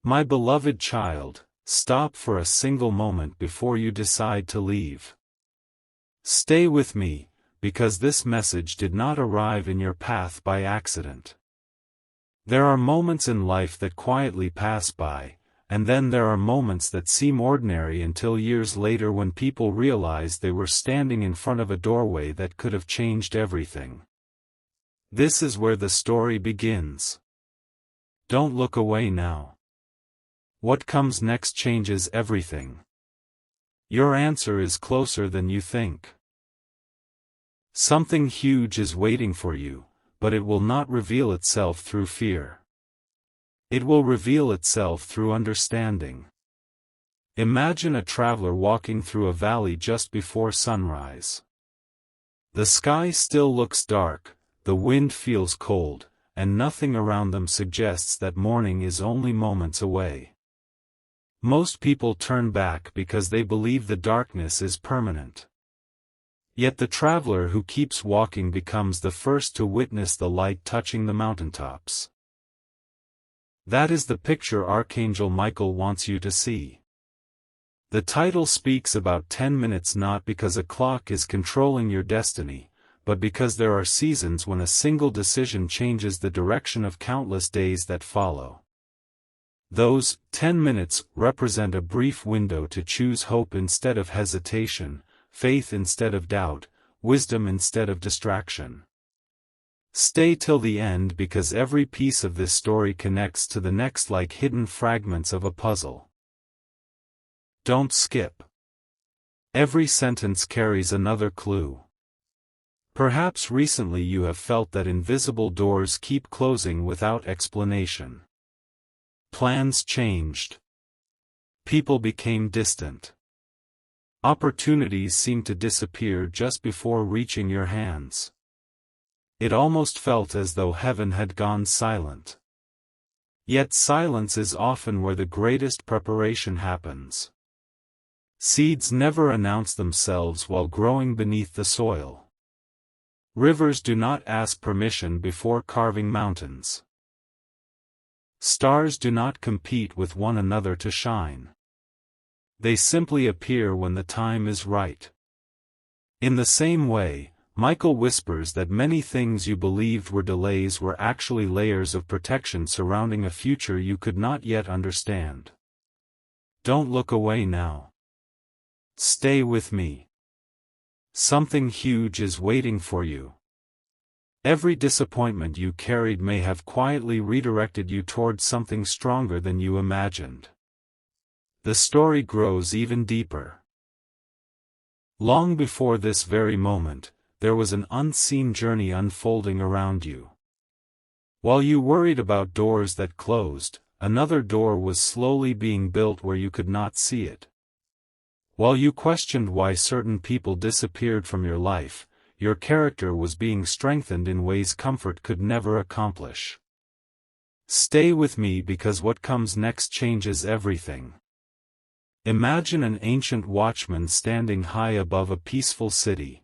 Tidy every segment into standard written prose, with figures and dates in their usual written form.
My beloved child, stop for a single moment before you decide to leave. Stay with me, because this message did not arrive in your path by accident. There are moments in life that quietly pass by, and then there are moments that seem ordinary until years later when people realize they were standing in front of a doorway that could have changed everything. This is where the story begins. Don't look away now. What comes next changes everything. Your answer is closer than you think. Something huge is waiting for you, but it will not reveal itself through fear. It will reveal itself through understanding. Imagine a traveler walking through a valley just before sunrise. The sky still looks dark, the wind feels cold, and nothing around them suggests that morning is only moments away. Most people turn back because they believe the darkness is permanent. Yet the traveler who keeps walking becomes the first to witness the light touching the mountaintops. That is the picture Archangel Michael wants you to see. The title speaks about 10 minutes not because a clock is controlling your destiny, but because there are seasons when a single decision changes the direction of countless days that follow. Those 10 minutes represent a brief window to choose hope instead of hesitation, faith instead of doubt, wisdom instead of distraction. Stay till the end because every piece of this story connects to the next like hidden fragments of a puzzle. Don't skip. Every sentence carries another clue. Perhaps recently you have felt that invisible doors keep closing without explanation. Plans changed. People became distant. Opportunities seemed to disappear just before reaching your hands. It almost felt as though heaven had gone silent. Yet silence is often where the greatest preparation happens. Seeds never announce themselves while growing beneath the soil. Rivers do not ask permission before carving mountains. Stars do not compete with one another to shine. They simply appear when the time is right. In the same way, Michael whispers that many things you believed were delays were actually layers of protection surrounding a future you could not yet understand. Don't look away now. Stay with me. Something huge is waiting for you. Every disappointment you carried may have quietly redirected you towards something stronger than you imagined. The story grows even deeper. Long before this very moment, there was an unseen journey unfolding around you. While you worried about doors that closed, another door was slowly being built where you could not see it. While you questioned why certain people disappeared from your life, your character was being strengthened in ways comfort could never accomplish. Stay with me because what comes next changes everything. Imagine an ancient watchman standing high above a peaceful city.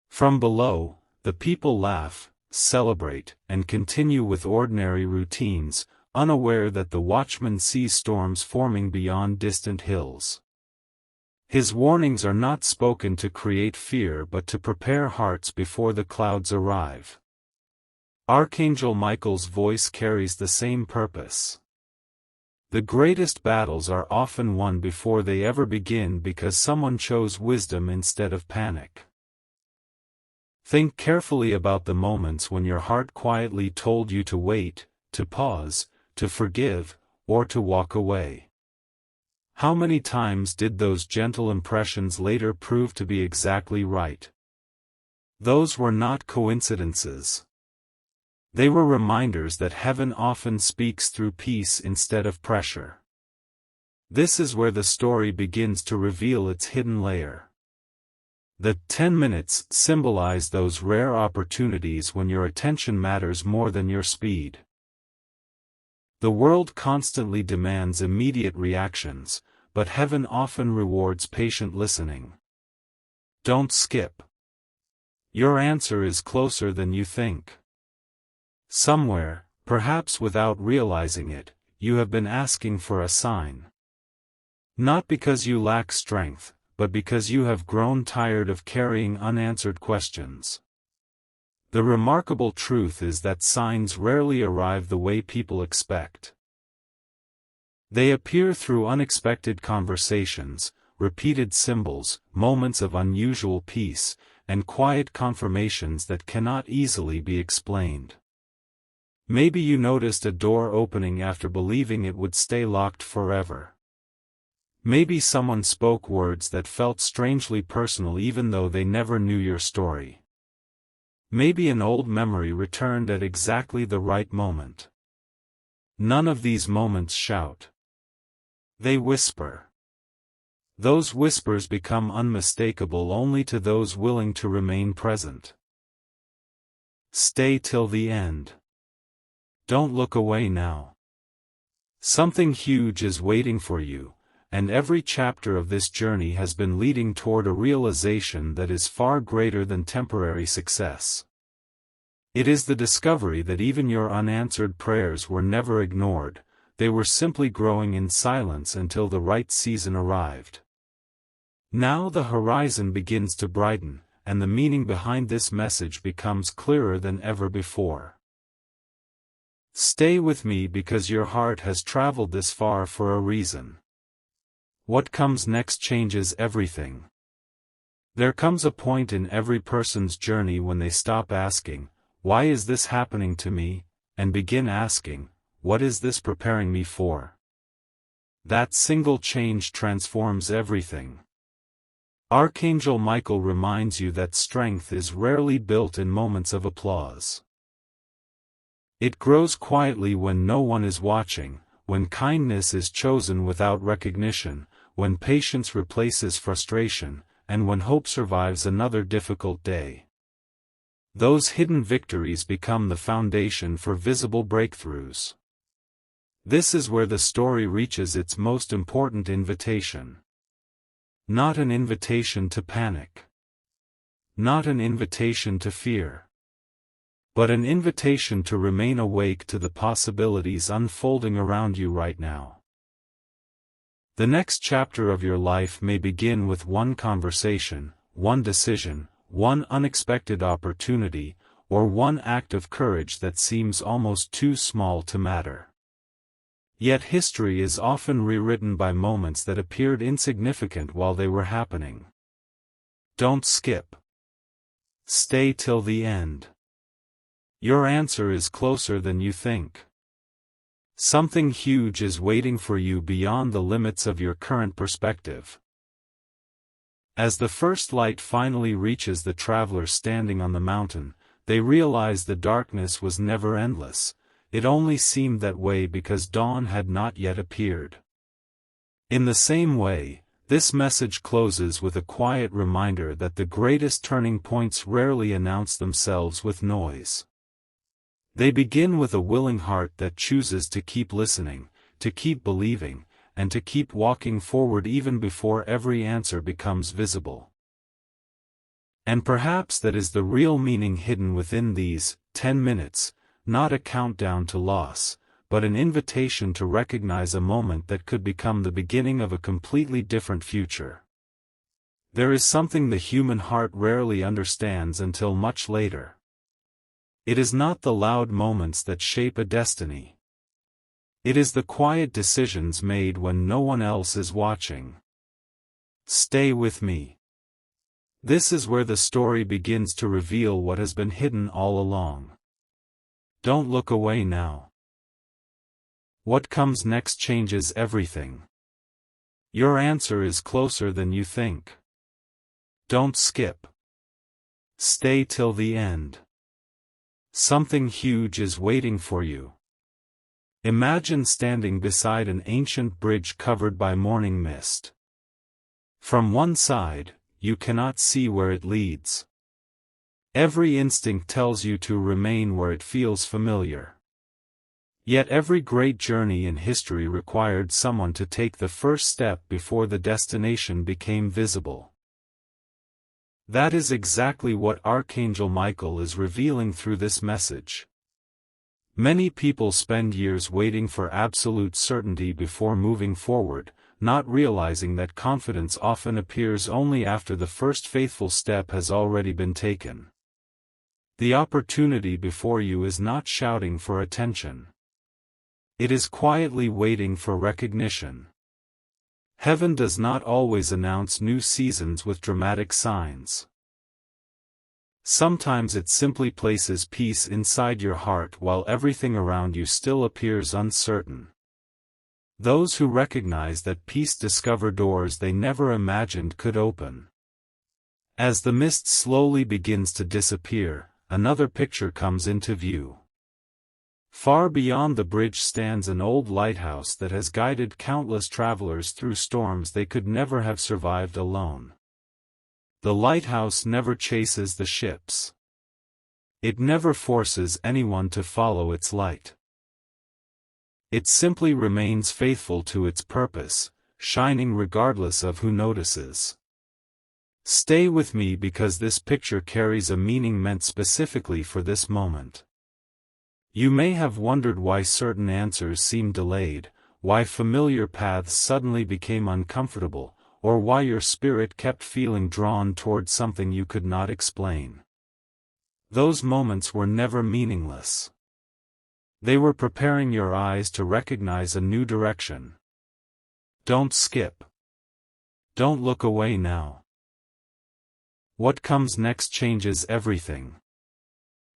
From below, the people laugh, celebrate, and continue with ordinary routines, unaware that the watchman sees storms forming beyond distant hills. His warnings are not spoken to create fear but to prepare hearts before the clouds arrive. Archangel Michael's voice carries the same purpose. The greatest battles are often won before they ever begin because someone chose wisdom instead of panic. Think carefully about the moments when your heart quietly told you to wait, to pause, to forgive, or to walk away. How many times did those gentle impressions later prove to be exactly right? Those were not coincidences. They were reminders that heaven often speaks through peace instead of pressure. This is where the story begins to reveal its hidden layer. The 10 minutes symbolize those rare opportunities when your attention matters more than your speed. The world constantly demands immediate reactions, but heaven often rewards patient listening. Don't skip. Your answer is closer than you think. Somewhere, perhaps without realizing it, you have been asking for a sign. Not because you lack strength, but because you have grown tired of carrying unanswered questions. The remarkable truth is that signs rarely arrive the way people expect. They appear through unexpected conversations, repeated symbols, moments of unusual peace, and quiet confirmations that cannot easily be explained. Maybe you noticed a door opening after believing it would stay locked forever. Maybe someone spoke words that felt strangely personal even though they never knew your story. Maybe an old memory returned at exactly the right moment. None of these moments shout. They whisper. Those whispers become unmistakable only to those willing to remain present. Stay till the end. Don't look away now. Something huge is waiting for you, and every chapter of this journey has been leading toward a realization that is far greater than temporary success. It is the discovery that even your unanswered prayers were never ignored, they were simply growing in silence until the right season arrived. Now the horizon begins to brighten, and the meaning behind this message becomes clearer than ever before. Stay with me because your heart has traveled this far for a reason. What comes next changes everything. There comes a point in every person's journey when they stop asking, "Why is this happening to me?" and begin asking, "What is this preparing me for?" That single change transforms everything. Archangel Michael reminds you that strength is rarely built in moments of applause. It grows quietly when no one is watching, when kindness is chosen without recognition, when patience replaces frustration, and when hope survives another difficult day. Those hidden victories become the foundation for visible breakthroughs. This is where the story reaches its most important invitation. Not an invitation to panic. Not an invitation to fear. But an invitation to remain awake to the possibilities unfolding around you right now. The next chapter of your life may begin with one conversation, one decision, one unexpected opportunity, or one act of courage that seems almost too small to matter. Yet history is often rewritten by moments that appeared insignificant while they were happening. Don't skip. Stay till the end. Your answer is closer than you think. Something huge is waiting for you beyond the limits of your current perspective. As the first light finally reaches the travelers standing on the mountain, they realize the darkness was never endless, it only seemed that way because dawn had not yet appeared. In the same way, this message closes with a quiet reminder that the greatest turning points rarely announce themselves with noise. They begin with a willing heart that chooses to keep listening, to keep believing, and to keep walking forward even before every answer becomes visible. And perhaps that is the real meaning hidden within these 10 minutes, not a countdown to loss, but an invitation to recognize a moment that could become the beginning of a completely different future. There is something the human heart rarely understands until much later. It is not the loud moments that shape a destiny. It is the quiet decisions made when no one else is watching. Stay with me. This is where the story begins to reveal what has been hidden all along. Don't look away now. What comes next changes everything. Your answer is closer than you think. Don't skip. Stay till the end. Something huge is waiting for you. Imagine standing beside an ancient bridge covered by morning mist. From one side, you cannot see where it leads. Every instinct tells you to remain where it feels familiar. Yet every great journey in history required someone to take the first step before the destination became visible. That is exactly what Archangel Michael is revealing through this message. Many people spend years waiting for absolute certainty before moving forward, not realizing that confidence often appears only after the first faithful step has already been taken. The opportunity before you is not shouting for attention. It is quietly waiting for recognition. Heaven does not always announce new seasons with dramatic signs. Sometimes it simply places peace inside your heart while everything around you still appears uncertain. Those who recognize that peace discover doors they never imagined could open. As the mist slowly begins to disappear, another picture comes into view. Far beyond the bridge stands an old lighthouse that has guided countless travelers through storms they could never have survived alone. The lighthouse never chases the ships. It never forces anyone to follow its light. It simply remains faithful to its purpose, shining regardless of who notices. Stay with me because this picture carries a meaning meant specifically for this moment. You may have wondered why certain answers seem delayed, why familiar paths suddenly became uncomfortable, or why your spirit kept feeling drawn toward something you could not explain. Those moments were never meaningless. They were preparing your eyes to recognize a new direction. Don't skip. Don't look away now. What comes next changes everything.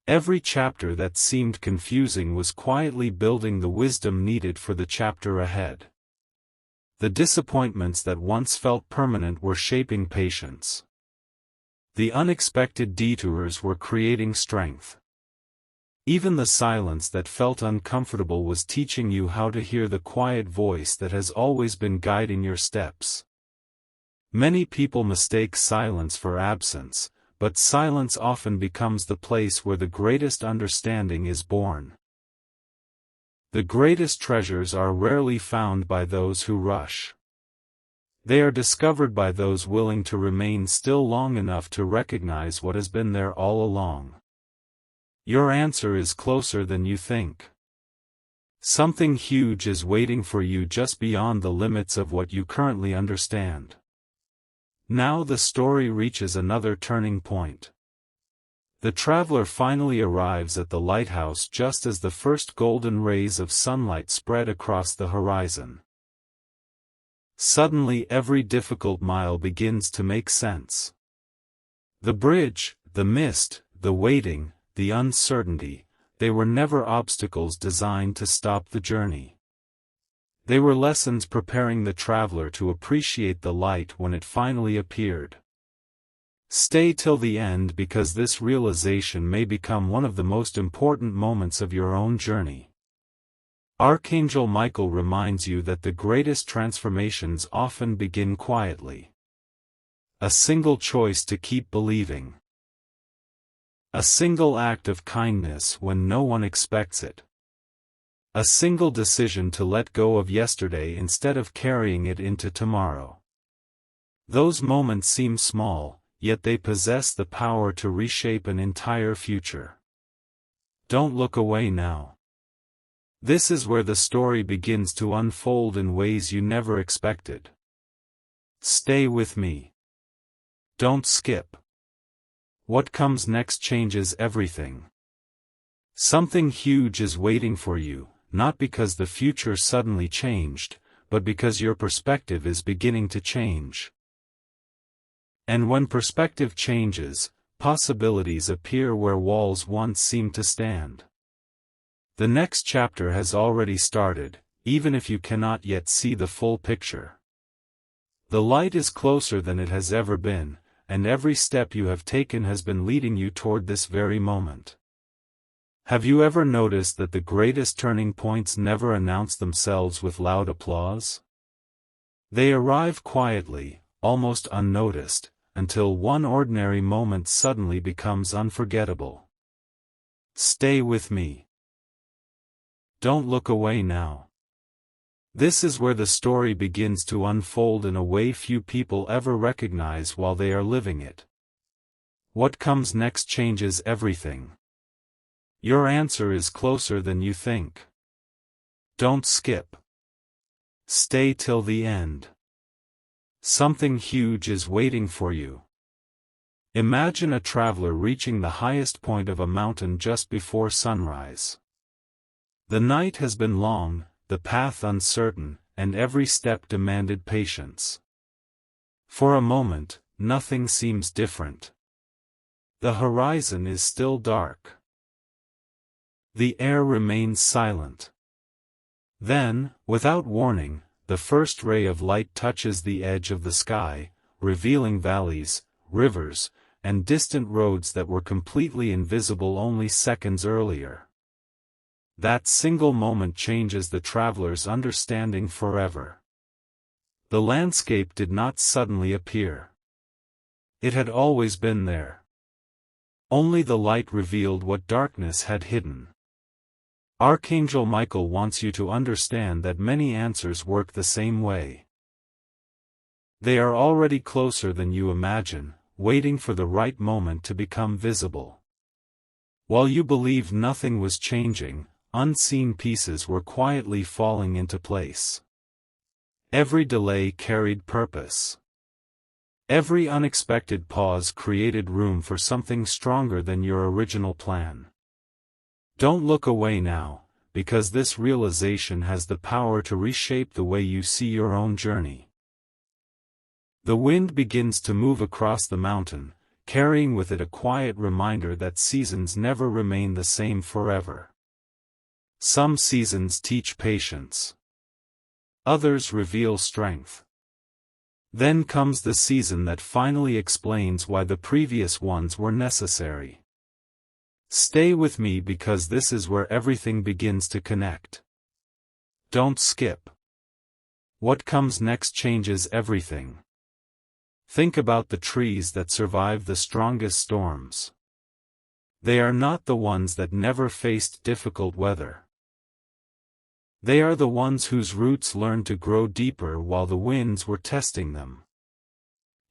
Every chapter that seemed confusing was quietly building the wisdom needed for the chapter ahead. The disappointments that once felt permanent were shaping patience. The unexpected detours were creating strength. Even the silence that felt uncomfortable was teaching you how to hear the quiet voice that has always been guiding your steps. Many people mistake silence for absence, but silence often becomes the place where the greatest understanding is born. The greatest treasures are rarely found by those who rush. They are discovered by those willing to remain still long enough to recognize what has been there all along. Your answer is closer than you think. Something huge is waiting for you just beyond the limits of what you currently understand. Now the story reaches another turning point. The traveler finally arrives at the lighthouse just as the first golden rays of sunlight spread across the horizon. Suddenly every difficult mile begins to make sense. The bridge, the mist, the waiting, the uncertainty, they were never obstacles designed to stop the journey. They were lessons preparing the traveler to appreciate the light when it finally appeared. Stay till the end because this realization may become one of the most important moments of your own journey. Archangel Michael reminds you that the greatest transformations often begin quietly. A single choice to keep believing. A single act of kindness when no one expects it. A single decision to let go of yesterday instead of carrying it into tomorrow. Those moments seem small, yet they possess the power to reshape an entire future. Don't look away now. This is where the story begins to unfold in ways you never expected. Stay with me. Don't skip. What comes next changes everything. Something huge is waiting for you, not because the future suddenly changed, but because your perspective is beginning to change. And when perspective changes, possibilities appear where walls once seemed to stand. The next chapter has already started, even if you cannot yet see the full picture. The light is closer than it has ever been, and every step you have taken has been leading you toward this very moment. Have you ever noticed that the greatest turning points never announce themselves with loud applause? They arrive quietly, almost unnoticed, until one ordinary moment suddenly becomes unforgettable. Stay with me. Don't look away now. This is where the story begins to unfold in a way few people ever recognize while they are living it. What comes next changes everything. Your answer is closer than you think. Don't skip. Stay till the end. Something huge is waiting for you. Imagine a traveler reaching the highest point of a mountain just before sunrise. The night has been long, the path uncertain, and every step demanded patience. For a moment, nothing seems different. The horizon is still dark. The air remains silent. Then, without warning, the first ray of light touches the edge of the sky, revealing valleys, rivers, and distant roads that were completely invisible only seconds earlier. That single moment changes the traveler's understanding forever. The landscape did not suddenly appear. It had always been there. Only the light revealed what darkness had hidden. Archangel Michael wants you to understand that many answers work the same way. They are already closer than you imagine, waiting for the right moment to become visible. While you believed nothing was changing, unseen pieces were quietly falling into place. Every delay carried purpose. Every unexpected pause created room for something stronger than your original plan. Don't look away now, because this realization has the power to reshape the way you see your own journey. The wind begins to move across the mountain, carrying with it a quiet reminder that seasons never remain the same forever. Some seasons teach patience. Others reveal strength. Then comes the season that finally explains why the previous ones were necessary. Stay with me because this is where everything begins to connect. Don't skip. What comes next changes everything. Think about the trees that survive the strongest storms. They are not the ones that never faced difficult weather. They are the ones whose roots learned to grow deeper while the winds were testing them.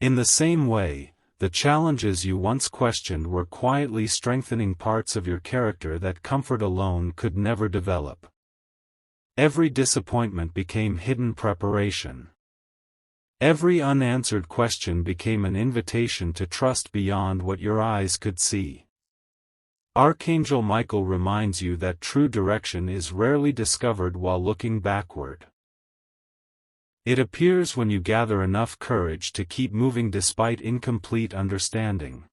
In the same way, the challenges you once questioned were quietly strengthening parts of your character that comfort alone could never develop. Every disappointment became hidden preparation. Every unanswered question became an invitation to trust beyond what your eyes could see. Archangel Michael reminds you that true direction is rarely discovered while looking backward. It appears when you gather enough courage to keep moving despite incomplete understanding.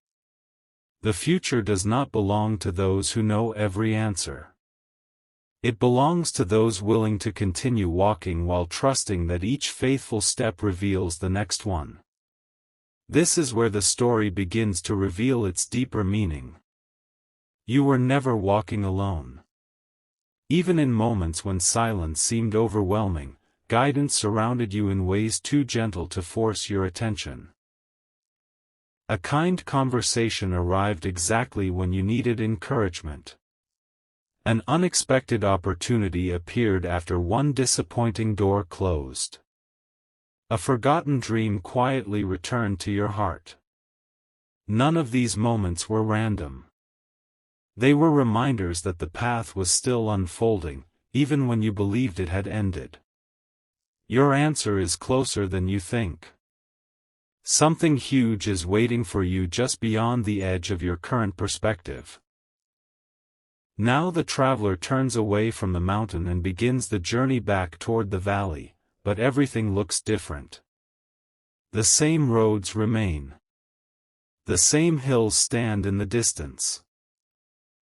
The future does not belong to those who know every answer. It belongs to those willing to continue walking while trusting that each faithful step reveals the next one. This is where the story begins to reveal its deeper meaning. You were never walking alone. Even in moments when silence seemed overwhelming, guidance surrounded you in ways too gentle to force your attention. A kind conversation arrived exactly when you needed encouragement. An unexpected opportunity appeared after one disappointing door closed. A forgotten dream quietly returned to your heart. None of these moments were random. They were reminders that the path was still unfolding, even when you believed it had ended. Your answer is closer than you think. Something huge is waiting for you just beyond the edge of your current perspective. Now the traveler turns away from the mountain and begins the journey back toward the valley, but everything looks different. The same roads remain. The same hills stand in the distance.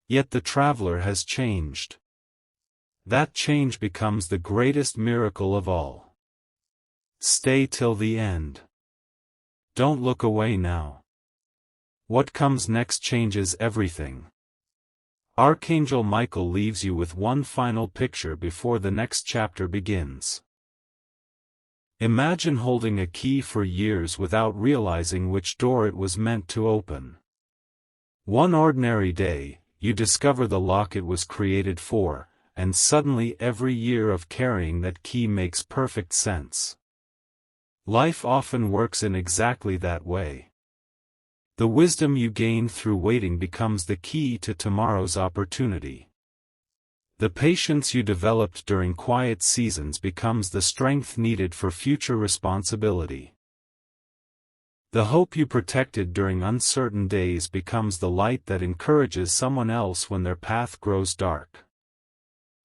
Yet the traveler has changed. That change becomes the greatest miracle of all. Stay till the end. Don't look away now. What comes next changes everything. Archangel Michael leaves you with one final picture before the next chapter begins. Imagine holding a key for years without realizing which door it was meant to open. One ordinary day, you discover the lock it was created for, and suddenly every year of carrying that key makes perfect sense. Life often works in exactly that way. The wisdom you gain through waiting becomes the key to tomorrow's opportunity. The patience you developed during quiet seasons becomes the strength needed for future responsibility. The hope you protected during uncertain days becomes the light that encourages someone else when their path grows dark.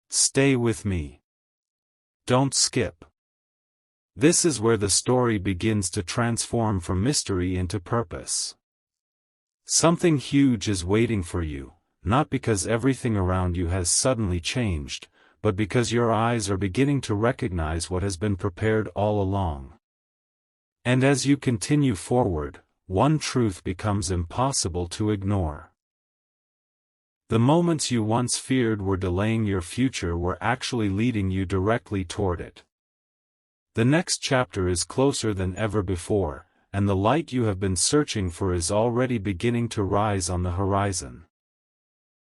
Stay with me. Don't skip. This is where the story begins to transform from mystery into purpose. Something huge is waiting for you, not because everything around you has suddenly changed, but because your eyes are beginning to recognize what has been prepared all along. And as you continue forward, one truth becomes impossible to ignore. The moments you once feared were delaying your future were actually leading you directly toward it. The next chapter is closer than ever before, and the light you have been searching for is already beginning to rise on the horizon.